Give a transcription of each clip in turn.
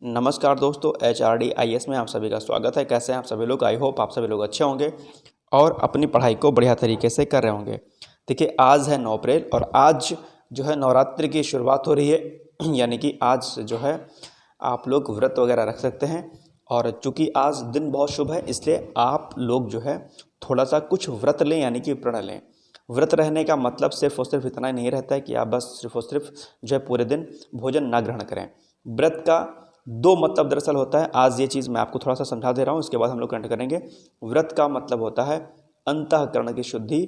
नमस्कार दोस्तों, HRD IAS में आप सभी का स्वागत है। कैसे हैं आप सभी लोग? आई होप आप सभी लोग अच्छे होंगे और अपनी पढ़ाई को बढ़िया तरीके से कर रहे होंगे। देखिए, आज है 9 अप्रैल और आज जो है नवरात्रि की शुरुआत हो रही है यानी कि आज से जो है आप लोग व्रत वगैरह रख सकते हैं। और चूँकि आज दिन बहुत शुभ है, इसलिए आप लोग जो है थोड़ा सा कुछ व्रत लें यानी कि प्रण लें। व्रत रहने का मतलब सिर्फ और सिर्फ इतना ही नहीं रहता है कि आप बस सिर्फ और सिर्फ जो है पूरे दिन भोजन ना ग्रहण करें। व्रत का दो मतलब दरअसल होता है। आज ये चीज़ मैं आपको थोड़ा सा समझा दे रहा हूँ, इसके बाद हम लोग कंटिन्यू करेंगे। व्रत का मतलब होता है अंतःकरण की शुद्धि,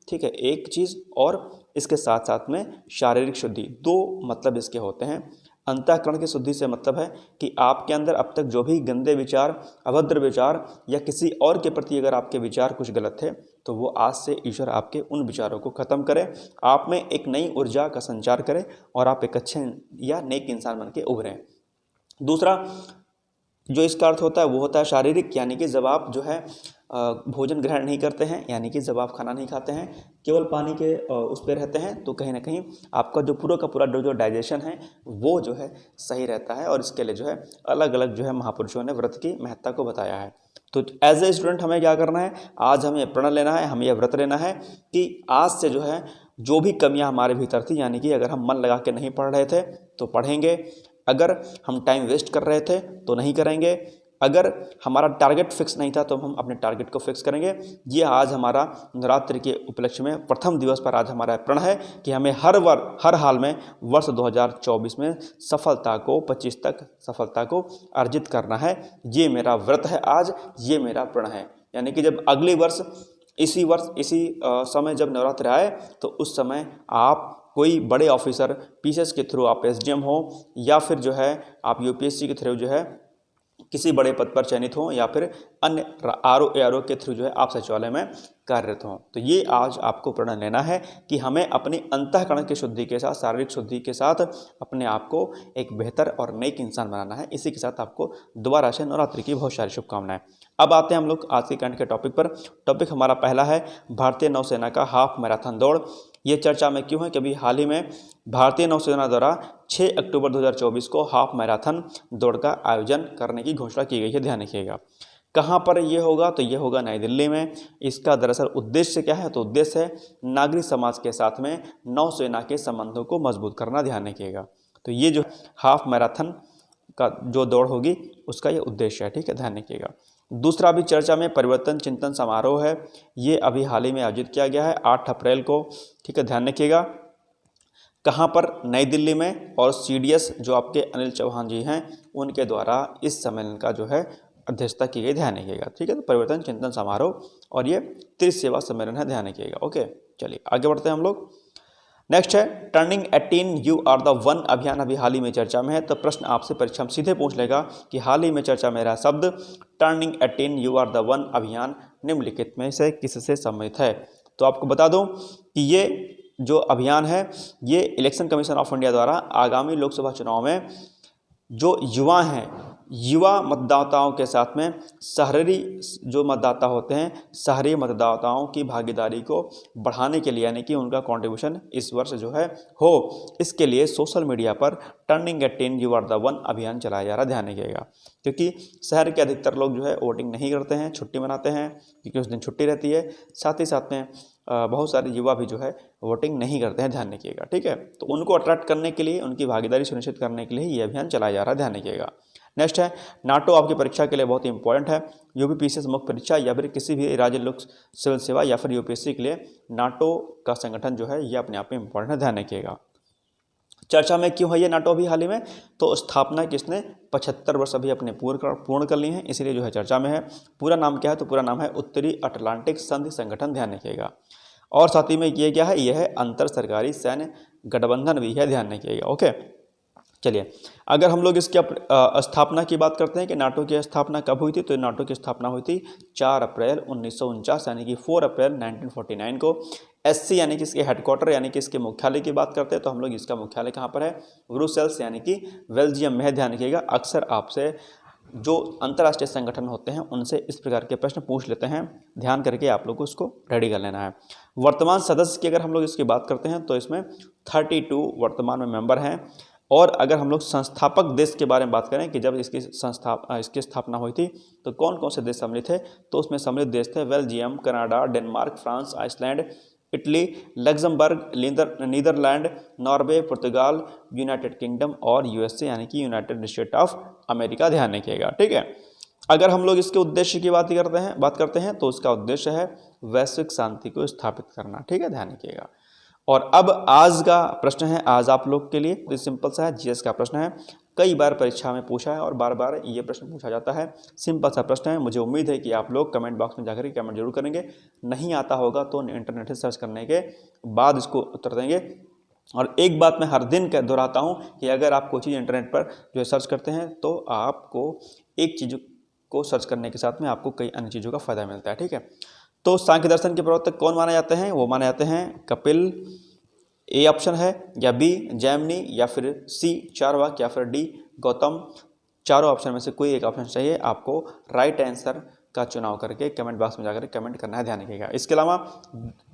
ठीक है, एक चीज़, और इसके साथ साथ में शारीरिक शुद्धि। दो मतलब इसके होते हैं। अंतःकरण की शुद्धि से मतलब है कि आपके अंदर अब तक जो भी गंदे विचार, अभद्र विचार या किसी और के प्रति अगर आपके विचार कुछ गलत थे, तो वो आज से ईश्वर आपके उन विचारों को खत्म करे, आप में एक नई ऊर्जा का संचार करे और आप एक अच्छे या नेक इंसान बन के उभरें। दूसरा जो इसका अर्थ होता है वो होता है शारीरिक, यानी कि जब आप जो है भोजन ग्रहण नहीं करते हैं, यानी कि जब आप खाना नहीं खाते हैं, केवल पानी के उस पर रहते हैं, तो कहीं ना कहीं आपका जो पूरा का पूरा जो डाइजेशन है वो जो है सही रहता है। और इसके लिए जो है अलग अलग जो है महापुरुषों ने व्रत की महत्ता को बताया है। तो एज ए स्टूडेंट हमें क्या करना है? आज हमें प्रण लेना है, हमें यह व्रत लेना है कि आज से जो है जो भी कमियां हमारे भीतर थी, यानी कि अगर हम मन लगा के नहीं पढ़ रहे थे तो पढ़ेंगे, अगर हम टाइम वेस्ट कर रहे थे तो नहीं करेंगे, अगर हमारा टारगेट फिक्स नहीं था तो हम अपने टारगेट को फिक्स करेंगे। ये आज हमारा नवरात्रि के उपलक्ष्य में प्रथम दिवस पर आज हमारा प्रण है कि हमें हर हाल में वर्ष 2024 में सफलता को 25 तक सफलता को अर्जित करना है। ये मेरा व्रत है आज, ये मेरा प्रण है। यानी कि जब अगले वर्ष इसी समय जब नवरात्र आए तो उस समय आप कोई बड़े ऑफिसर, पीसीएस के थ्रू आप एसडीएम हो, या फिर जो है आप यूपीएससी के थ्रू जो है किसी बड़े पद पर चयनित हों, या फिर अन्य आरओ एआरओ के थ्रू जो है आप सचिवालय में कार्यरत हों। तो ये आज आपको प्रण लेना है कि हमें अपनी अंतःकरण की शुद्धि के साथ, शारीरिक शुद्धि के साथ अपने आप को एक बेहतर और नेक इंसान बनाना है। इसी के साथ आपको दोबारा से नवरात्रि की बहुत सारी शुभकामनाएं। अब आते हैं हम लोग आज के करंट के टॉपिक पर। टॉपिक हमारा पहला है भारतीय नौसेना का हाफ मैराथन दौड़। ये चर्चा में क्यों है? कि अभी हाल ही में भारतीय नौसेना द्वारा 6 अक्टूबर 2024 को हाफ मैराथन दौड़ का आयोजन करने की घोषणा की गई है। ध्यान रखिएगा, कहाँ पर ये होगा? तो ये होगा नई दिल्ली में। इसका दरअसल उद्देश्य क्या है? तो उद्देश्य है नागरिक समाज के साथ में नौसेना के संबंधों को मजबूत करना। ध्यान रखिएगा, तो ये जो हाफ मैराथन का जो दौड़ होगी उसका ये उद्देश्य है, ठीक है, ध्यान रखिएगा। दूसरा अभी चर्चा में परिवर्तन चिंतन समारोह है। ये अभी हाल ही में आयोजित किया गया है 8 अप्रैल को, ठीक है, ध्यान रखिएगा। कहाँ पर? नई दिल्ली में। और सीडीएस जो आपके अनिल चौहान जी हैं उनके द्वारा इस सम्मेलन का जो है अध्यक्षता की गई। ध्यान रखिएगा, ठीक है। तो परिवर्तन चिंतन समारोह और ये त्रिसेवा सम्मेलन है, ध्यान रखिएगा। ओके, चलिए आगे बढ़ते हैं हम लोग। नेक्स्ट है turning 18 you are the one अभियान। अभी हाल ही में चर्चा में है। तो प्रश्न आपसे परीक्षा में सीधे पूछ लेगा कि हाल ही में चर्चा में रहा शब्द turning 18 you are the one अभियान निम्नलिखित में से किससे संबंधित है? तो आपको बता दूं कि ये जो अभियान है ये इलेक्शन कमीशन ऑफ इंडिया द्वारा आगामी लोकसभा चुनाव में जो युवा हैं, युवा मतदाताओं के साथ में शहरी जो मतदाता होते हैं, शहरी मतदाताओं की भागीदारी को बढ़ाने के लिए, यानी कि उनका कंट्रीब्यूशन इस वर्ष जो है हो, इसके लिए सोशल मीडिया पर turning 18 you are the one अभियान चलाया जा रहा है। ध्यान रखिएगा, क्योंकि शहर के अधिकतर लोग जो है वोटिंग नहीं करते हैं, छुट्टी मनाते हैं क्योंकि उस दिन छुट्टी रहती है। साथ ही साथ में बहुत सारे युवा भी जो है वोटिंग नहीं करते हैं, ध्यान रखिएगा, ठीक है। तो उनको अट्रैक्ट करने के लिए, उनकी भागीदारी सुनिश्चित करने के लिए ये अभियान चलाया जा रहा है, ध्यान रखिएगा। नेक्स्ट है नाटो। आपकी परीक्षा के लिए बहुत ही इंपॉर्टेंट है। यूपीपीसीएस मुख्य परीक्षा या फिर किसी भी राज्य लोक सिविल सेवा या फिर यूपीएससी के लिए नाटो का संगठन जो है ये अपने आप में इंपॉर्टेंट है, ध्यान रखिएगा। चर्चा में क्यों है ये नाटो अभी हाल ही में? तो स्थापना किसने 75 वर्ष अभी अपने पूर्ण कर लिए हैं, इसलिए जो है चर्चा में है। पूरा नाम क्या है? तो पूरा नाम है उत्तरी अटलांटिक संधि संगठन, ध्यान रखिएगा। और साथ ही में ये क्या है? यह है अंतर सरकारी सैन्य गठबंधन भी है, ध्यान रखिएगा। ओके, चलिए अगर हम लोग इसकी स्थापना की बात करते हैं कि नाटो की स्थापना कब हुई थी, तो नाटो की स्थापना हुई थी 4 अप्रैल 1949, यानी कि 4 अप्रैल 1949 को। एससी यानी कि इसके हेडक्वार्टर, यानी कि इसके मुख्यालय की बात करते हैं तो हम लोग इसका मुख्यालय कहाँ पर है? ब्रुसेल्स, यानी कि बेल्जियम में है, ध्यान रखिएगा। अक्सर आपसे जो अंतर्राष्ट्रीय संगठन होते हैं उनसे इस प्रकार के प्रश्न पूछ लेते हैं, ध्यान करके आप लोग को उसको रेडी कर लेना है। वर्तमान सदस्य की अगर हम लोग इसकी बात करते हैं तो इसमें 32 वर्तमान में मेंबर हैं। और अगर हम लोग संस्थापक देश के बारे में बात करें कि जब इसकी स्थापना हुई थी तो कौन कौन से देश सम्मिलित थे, तो उसमें सम्मिलित देश थे Belgium, Canada, Denmark, France, Iceland, Italy, Luxembourg, Netherlands, Norway, Portugal, United Kingdom और यूएसए यानी कि यूनाइटेड स्टेट ऑफ अमेरिका। ध्यान रखिएगा, ठीक है। अगर हम लोग इसके उद्देश्य की बात करते हैं तो इसका उद्देश्य है वैश्विक शांति को स्थापित करना, ठीक है, ध्यान रखिएगा। और अब आज का प्रश्न है, आज आप लोग के लिए तो सिंपल सा है, जीएस का प्रश्न है, कई बार परीक्षा में पूछा है और बार बार ये प्रश्न पूछा जाता है। सिंपल सा प्रश्न है, मुझे उम्मीद है कि आप लोग कमेंट बॉक्स में जाकर कमेंट जरूर करेंगे, नहीं आता होगा तो इंटरनेट से सर्च करने के बाद इसको उत्तर देंगे। और एक बात मैं हर दिन दोहराता हूँ कि अगर आप कोई चीज़ इंटरनेट पर जो है सर्च करते हैं तो आपको एक चीज़ को सर्च करने के साथ में आपको कई अन्य चीज़ों का फायदा मिलता है, ठीक है। तो सांख्य दर्शन के प्रवर्तक कौन माने जाते हैं, वो माने जाते हैं कपिल, ए ऑप्शन है, या बी जैमिनी, या फिर सी चार्वाक, या फिर डी गौतम। चारों ऑप्शन में से कोई एक ऑप्शन चाहिए, आपको राइट आंसर का चुनाव करके कमेंट बॉक्स में जाकर कमेंट करना है, ध्यान रखिएगा। इसके अलावा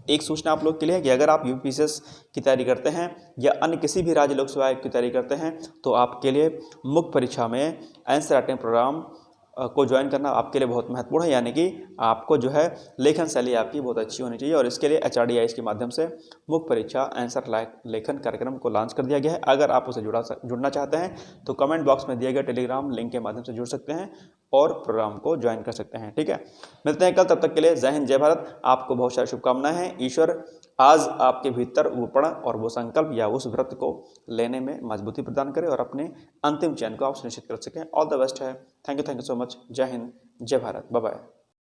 एक सूचना आप लोग के लिए है कि अगर आप यूपीएससी की तैयारी करते हैं या अन्य किसी भी राज्य लोक सेवा आयोग की तैयारी करते हैं तो आपके लिए मुख्य परीक्षा में आंसर राइटिंग प्रोग्राम को ज्वाइन करना आपके लिए बहुत महत्वपूर्ण है, यानी कि आपको जो है लेखन शैली आपकी बहुत अच्छी होनी चाहिए। और इसके लिए HRD के माध्यम से मुख्य परीक्षा आंसर लेखन कार्यक्रम को लॉन्च कर दिया गया है। अगर आप उसे जुड़ना चाहते हैं तो कमेंट बॉक्स में दिए गए टेलीग्राम लिंक के माध्यम से जुड़ सकते हैं और प्रोग्राम को ज्वाइन कर सकते हैं, ठीक है। मिलते हैं कल, तब तक के लिए जय हिंद, जय भारत। आपको बहुत सारी शुभकामनाएं हैं। ईश्वर आज आपके भीतर वो प्रण और वो संकल्प या उस व्रत को लेने में मजबूती प्रदान करे और अपने अंतिम चयन को आप सुनिश्चित कर सकें। ऑल द बेस्ट है। Thank you so much. जय हिंद, जय भारत, बाय बाय।